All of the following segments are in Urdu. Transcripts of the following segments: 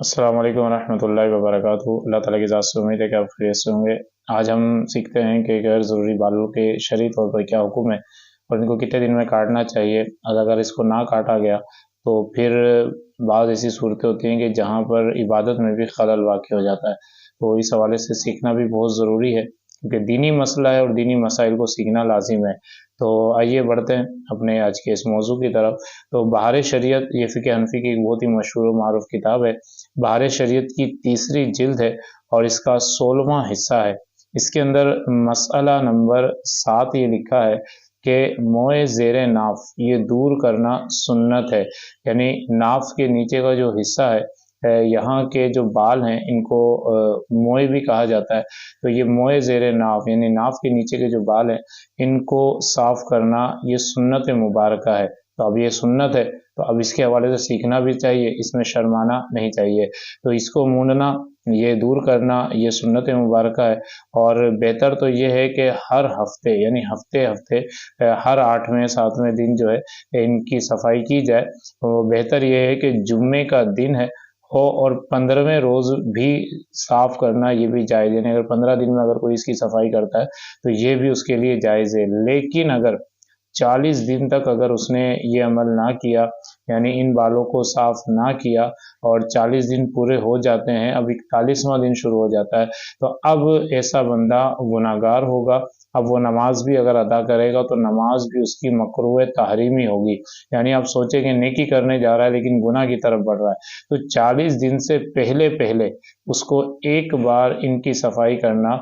السلام علیکم ورحمۃ اللہ وبرکاتہ۔ اللہ تعالیٰ کی ذات سے امید ہے کہ آپ خیریت سے ہوں گے۔ آج ہم سیکھتے ہیں کہ غیر ضروری بالوں کے شرعی طور پر کیا حکم ہے اور ان کو کتنے دن میں کاٹنا چاہیے، اور اگر اس کو نہ کاٹا گیا تو پھر بعض ایسی صورتیں ہوتی ہیں کہ جہاں پر عبادت میں بھی خلل واقع ہو جاتا ہے، تو اس حوالے سے سیکھنا بھی بہت ضروری ہے، کیونکہ دینی مسئلہ ہے اور دینی مسائل کو سیکھنا لازم ہے۔ تو آئیے بڑھتے ہیں اپنے آج کے اس موضوع کی طرف۔ تو بہار شریعت یہ فقہ حنفی کی ایک بہت ہی مشہور و معروف کتاب ہے۔ بہار شریعت کی تیسری جلد ہے اور اس کا 16واں حصہ ہے۔ اس کے اندر مسئلہ نمبر 7 یہ لکھا ہے کہ موئے زیر ناف یہ دور کرنا سنت ہے، یعنی ناف کے نیچے کا جو حصہ ہے، یہاں کے جو بال ہیں ان کو موئے بھی کہا جاتا ہے، تو یہ موئے زیر ناف یعنی ناف کے نیچے کے جو بال ہیں ان کو صاف کرنا یہ سنت مبارکہ ہے۔ تو اب یہ سنت ہے تو اب اس کے حوالے سے سیکھنا بھی چاہیے، اس میں شرمانا نہیں چاہیے۔ تو اس کو مونڈنا، یہ دور کرنا یہ سنت مبارکہ ہے، اور بہتر تو یہ ہے کہ ہر ہفتے یعنی ہفتے ہر 8ویں 7ویں دن جو ہے ان کی صفائی کی جائے۔ تو بہتر یہ ہے کہ جمعے کا دن ہے ہو اور 15ویں روز بھی صاف کرنا یہ بھی جائز ہے، یعنی اگر 15 دن میں اگر کوئی اس کی صفائی کرتا ہے تو یہ بھی اس کے لیے جائز ہے۔ لیکن اگر 40 دن تک اگر اس نے یہ عمل نہ کیا، یعنی ان بالوں کو صاف نہ کیا، اور 40 دن پورے ہو جاتے ہیں، اب 41واں دن شروع ہو جاتا ہے، تو اب ایسا بندہ گناہگار ہوگا۔ اب وہ نماز بھی اگر ادا کرے گا تو نماز بھی اس کی مکروہ تحریمی ہوگی، یعنی آپ سوچیں کہ نیکی کرنے جا رہا ہے لیکن گناہ کی طرف بڑھ رہا ہے، تو 40 دن سے پہلے اس کو ایک بار ان کی صفائی کرنا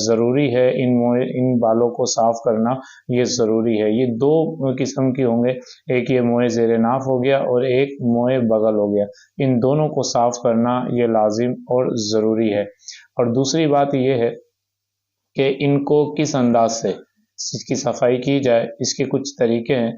ضروری ہے، ان بالوں کو صاف کرنا یہ ضروری ہے۔ یہ دو قسم کی ہوں گے، ایک یہ موئے زیر ناف ہو گیا اور ایک موئے بغل ہو گیا، ان دونوں کو صاف کرنا یہ لازم اور ضروری ہے۔ اور دوسری بات یہ ہے کہ ان کو کس انداز سے اس کی صفائی کی جائے، اس کے کچھ طریقے ہیں،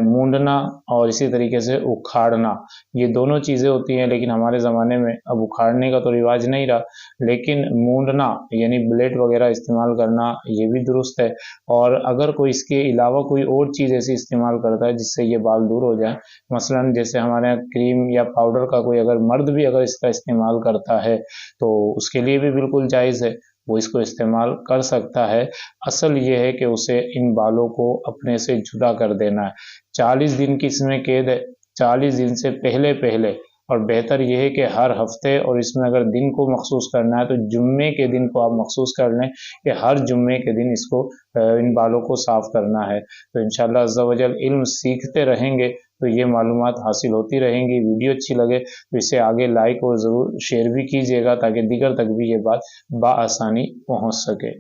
مونڈنا اور اسی طریقے سے اکھاڑنا، یہ دونوں چیزیں ہوتی ہیں، لیکن ہمارے زمانے میں اب اکھاڑنے کا تو رواج نہیں رہا، لیکن مونڈنا یعنی بلیڈ وغیرہ استعمال کرنا یہ بھی درست ہے۔ اور اگر کوئی اس کے علاوہ کوئی اور چیز ایسی استعمال کرتا ہے جس سے یہ بال دور ہو جائیں، مثلا جیسے ہمارے یہاں کریم یا پاؤڈر کا کوئی اگر مرد بھی اگر اس کا استعمال کرتا ہے تو اس کے لیے بھی بالکل جائز ہے، وہ اس کو استعمال کر سکتا ہے۔ اصل یہ ہے کہ اسے ان بالوں کو اپنے سے جدا کر دینا ہے۔ 40 دن کی اس میں قید ہے، 40 دن سے پہلے، اور بہتر یہ ہے کہ ہر ہفتے، اور اس میں اگر دن کو مخصوص کرنا ہے تو جمعے کے دن کو آپ مخصوص کر لیں کہ ہر جمعے کے دن اس کو ان بالوں کو صاف کرنا ہے۔ تو انشاءاللہ عز و جل علم سیکھتے رہیں گے تو یہ معلومات حاصل ہوتی رہیں گی۔ ویڈیو اچھی لگے تو اسے آگے لائک اور ضرور شیئر بھی کیجیے گا تاکہ دیگر تک بھی یہ بات بآسانی پہنچ سکے۔